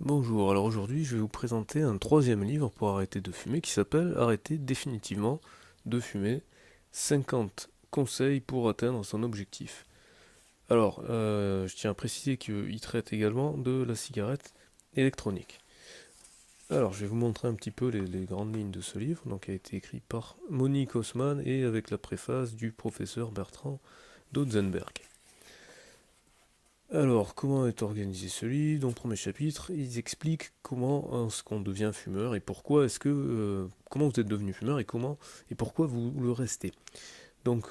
Bonjour, alors aujourd'hui je vais vous présenter un troisième livre pour arrêter de fumer qui s'appelle Arrêter définitivement de fumer, 50 conseils pour atteindre son objectif. Alors, je tiens à préciser qu'il traite également de la cigarette électronique. Alors, je vais vous montrer un petit peu les grandes lignes de ce livre, donc qui a été écrit par Monique Haussmann et avec la préface du professeur Bertrand Dotzenberg. Alors, comment est organisé ce livre? Dans le premier chapitre, ils expliquent comment est-ce qu'on devient fumeur et pourquoi comment vous êtes devenu fumeur et pourquoi vous le restez. Donc,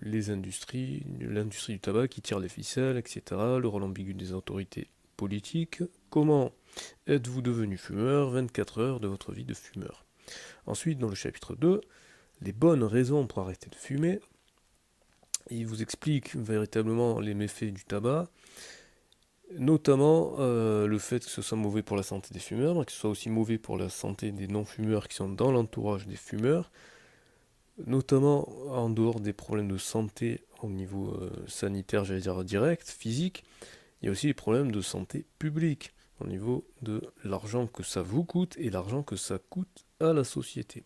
l'industrie du tabac qui tire les ficelles, etc., le rôle ambigu des autorités politiques, comment êtes-vous devenu fumeur, 24 heures de votre vie de fumeur. Ensuite, dans le chapitre 2, les bonnes raisons pour arrêter de fumer, il vous explique véritablement les méfaits du tabac, notamment le fait que ce soit mauvais pour la santé des fumeurs, mais que ce soit aussi mauvais pour la santé des non-fumeurs qui sont dans l'entourage des fumeurs, notamment en dehors des problèmes de santé au niveau sanitaire, j'allais dire direct, physique, il y a aussi les problèmes de santé publique, au niveau de l'argent que ça vous coûte et l'argent que ça coûte à la société.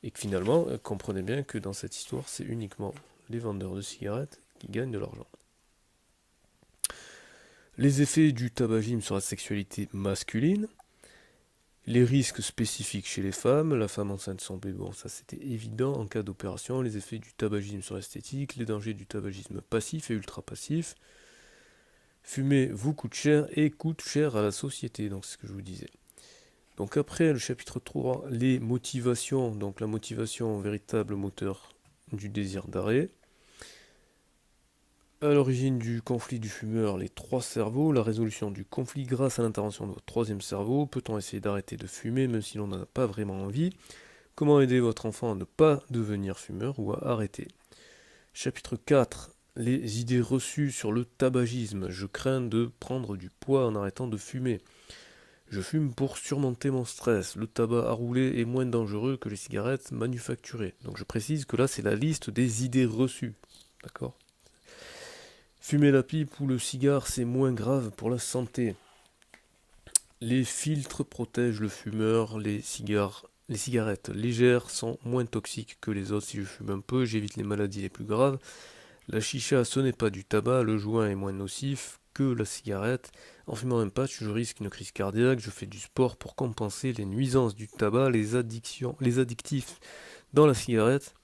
Et que finalement, comprenez bien que dans cette histoire, c'est uniquement les vendeurs de cigarettes qui gagnent de l'argent. Les effets du tabagisme sur la sexualité masculine, les risques spécifiques chez les femmes, la femme enceinte sans bébé, bon ça c'était évident en cas d'opération, les effets du tabagisme sur l'esthétique, les dangers du tabagisme passif et ultra passif. Fumer vous coûte cher et coûte cher à la société, donc c'est ce que je vous disais. Donc après le chapitre 3, les motivations, donc la motivation, véritable moteur du désir d'arrêt. À l'origine du conflit du fumeur, les trois cerveaux, la résolution du conflit grâce à l'intervention de votre troisième cerveau, peut-on essayer d'arrêter de fumer même si l'on n'en a pas vraiment envie? Comment aider votre enfant à ne pas devenir fumeur ou à arrêter? Chapitre 4. Les idées reçues sur le tabagisme. Je crains de prendre du poids en arrêtant de fumer. Je fume pour surmonter mon stress. Le tabac à rouler est moins dangereux que les cigarettes manufacturées. Donc je précise que là c'est la liste des idées reçues. D'accord? Fumer la pipe ou le cigare, c'est moins grave pour la santé. Les filtres protègent le fumeur, les cigarettes légères sont moins toxiques que les autres. Si je fume un peu, j'évite les maladies les plus graves. La chicha, ce n'est pas du tabac, le joint est moins nocif que la cigarette. En fumant un patch, je risque une crise cardiaque, je fais du sport pour compenser les nuisances du tabac, les addictifs dans la cigarette.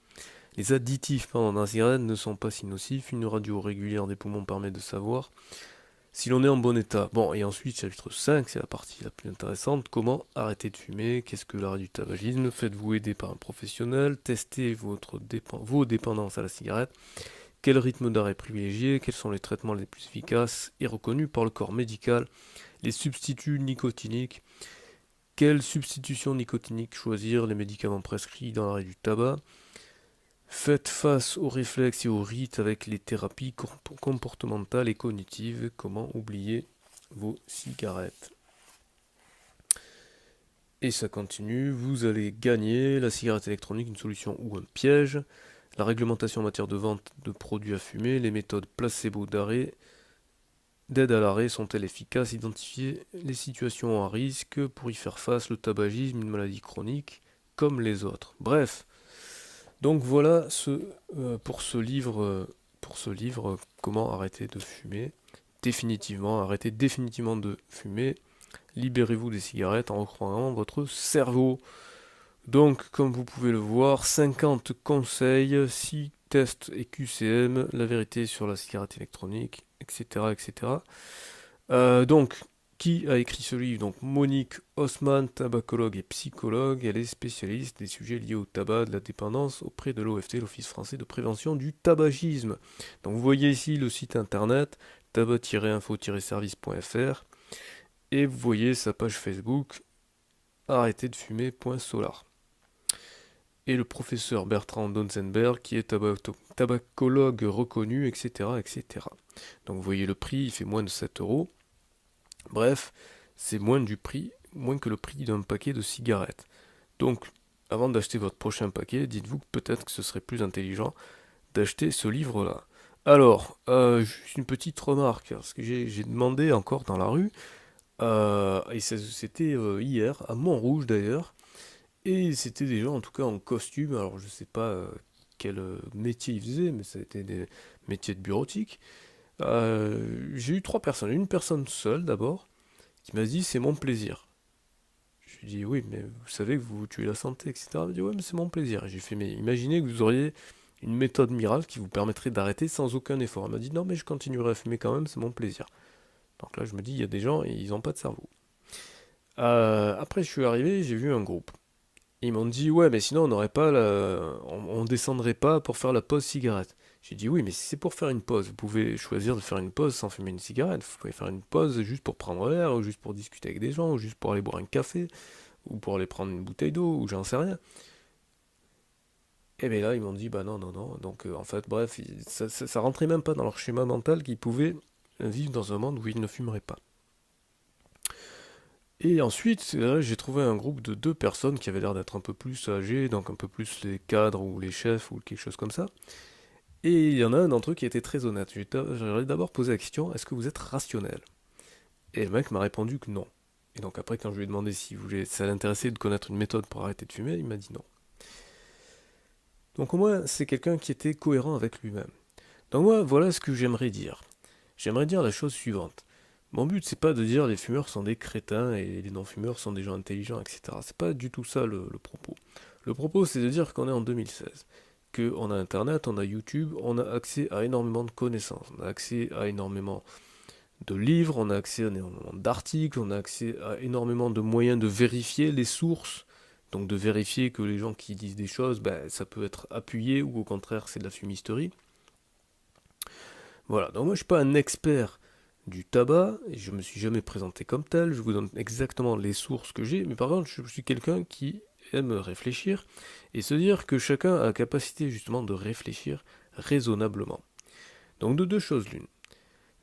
Les additifs dans la cigarette ne sont pas si nocifs, une radio régulière des poumons permet de savoir si l'on est en bon état. Bon, et ensuite, chapitre 5, c'est la partie la plus intéressante, comment arrêter de fumer, qu'est-ce que l'arrêt du tabagisme, faites-vous aider par un professionnel, testez vos dépendances à la cigarette, quel rythme d'arrêt privilégier, quels sont les traitements les plus efficaces et reconnus par le corps médical, les substituts nicotiniques, quelle substitution nicotinique choisir, les médicaments prescrits dans l'arrêt du tabac. Faites face aux réflexes et aux rites avec les thérapies comportementales et cognitives. Comment oublier vos cigarettes? Et ça continue. Vous allez gagner la cigarette électronique, une solution ou un piège. La réglementation en matière de vente de produits à fumer. Les méthodes placebo d'aide à l'arrêt sont-elles efficaces? Identifier les situations à risque pour y faire face. Le tabagisme, une maladie chronique comme les autres. Bref. Donc voilà pour ce livre, comment arrêter de fumer définitivement, arrêtez définitivement de fumer, libérez-vous des cigarettes en recroyant votre cerveau. Donc comme vous pouvez le voir, 50 conseils, 6 tests et QCM, la vérité sur la cigarette électronique, etc. etc. Donc qui a écrit ce livre? Donc Monique Haussmann, tabacologue et psychologue, elle est spécialiste des sujets liés au tabac, de la dépendance auprès de l'OFT, l'Office français de prévention du tabagisme. Donc vous voyez ici le site internet tabac-info-service.fr et vous voyez sa page Facebook arrêtez de fumer.solar. Et le professeur Bertrand Donzenberg qui est tabacologue reconnu, etc., etc. Donc vous voyez le prix, il fait moins de 7 euros. Bref, c'est moins que le prix d'un paquet de cigarettes. Donc, avant d'acheter votre prochain paquet, dites-vous que peut-être que ce serait plus intelligent d'acheter ce livre-là. Alors, juste une petite remarque, parce que j'ai demandé encore dans la rue Et c'était hier, à Montrouge d'ailleurs. Et c'était des gens en tout cas en costume. Alors je sais pas quel métier ils faisaient, mais c'était des métiers de bureautique. J'ai eu trois personnes. Une personne seule d'abord, qui m'a dit c'est mon plaisir. Je lui ai dit oui, mais vous savez que vous tuez la santé, etc. Elle m'a dit ouais, mais c'est mon plaisir. Et j'ai fait mais imaginez que vous auriez une méthode miracle qui vous permettrait d'arrêter sans aucun effort. Elle m'a dit non, mais je continuerai à fumer quand même, c'est mon plaisir. Donc là, je me dis, il y a des gens, ils n'ont pas de cerveau. Après, je suis arrivé, j'ai vu un groupe. Ils m'ont dit, ouais, mais sinon, on n'aurait pas on descendrait pas pour faire la pause cigarette. J'ai dit, oui, mais si c'est pour faire une pause, vous pouvez choisir de faire une pause sans fumer une cigarette. Vous pouvez faire une pause juste pour prendre l'air, ou juste pour discuter avec des gens, ou juste pour aller boire un café, ou pour aller prendre une bouteille d'eau, ou j'en sais rien. Et bien là, ils m'ont dit, bah non, non, non. Donc, en fait, bref, ça rentrait même pas dans leur schéma mental qu'ils pouvaient vivre dans un monde où ils ne fumeraient pas. Et ensuite, là, j'ai trouvé un groupe de deux personnes qui avaient l'air d'être un peu plus âgées, donc un peu plus les cadres ou les chefs ou quelque chose comme ça. Et il y en a un d'entre eux qui était très honnête. J'aurais d'abord posé la question, est-ce que vous êtes rationnel? Et le mec m'a répondu que non. Et donc après, quand je lui ai demandé si ça l'intéressait de connaître une méthode pour arrêter de fumer, il m'a dit non. Donc au moins, c'est quelqu'un qui était cohérent avec lui-même. Donc moi, voilà ce que j'aimerais dire. J'aimerais dire la chose suivante. Mon but, c'est pas de dire les fumeurs sont des crétins et les non-fumeurs sont des gens intelligents, etc. C'est pas du tout ça le propos. Le propos, c'est de dire qu'on est en 2016, qu'on a Internet, on a YouTube, on a accès à énormément de connaissances, on a accès à énormément de livres, on a accès à énormément d'articles, on a accès à énormément de moyens de vérifier les sources, donc de vérifier que les gens qui disent des choses, ben, ça peut être appuyé ou au contraire c'est de la fumisterie. Voilà, donc moi je suis pas un expert du tabac, et je me suis jamais présenté comme tel, je vous donne exactement les sources que j'ai, mais par contre je suis quelqu'un qui aime réfléchir et se dire que chacun a la capacité justement de réfléchir raisonnablement. Donc de deux choses l'une.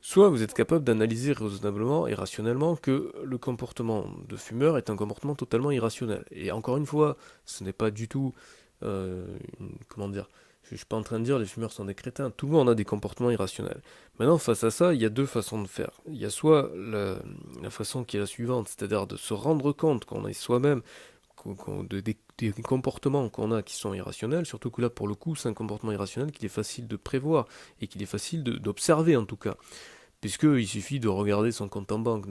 Soit vous êtes capable d'analyser raisonnablement et rationnellement que le comportement de fumeur est un comportement totalement irrationnel. Et encore une fois, ce n'est pas du tout, comment dire, je ne suis pas en train de dire les fumeurs sont des crétins. Tout le monde a des comportements irrationnels. Maintenant, face à ça, il y a deux façons de faire. Il y a soit la façon qui est la suivante, c'est-à-dire de se rendre compte qu'on est soi-même, des comportements qu'on a qui sont irrationnels, surtout que là, pour le coup, c'est un comportement irrationnel qu'il est facile de prévoir et qu'il est facile d'observer en tout cas puisqu'il suffit de regarder son compte en banque.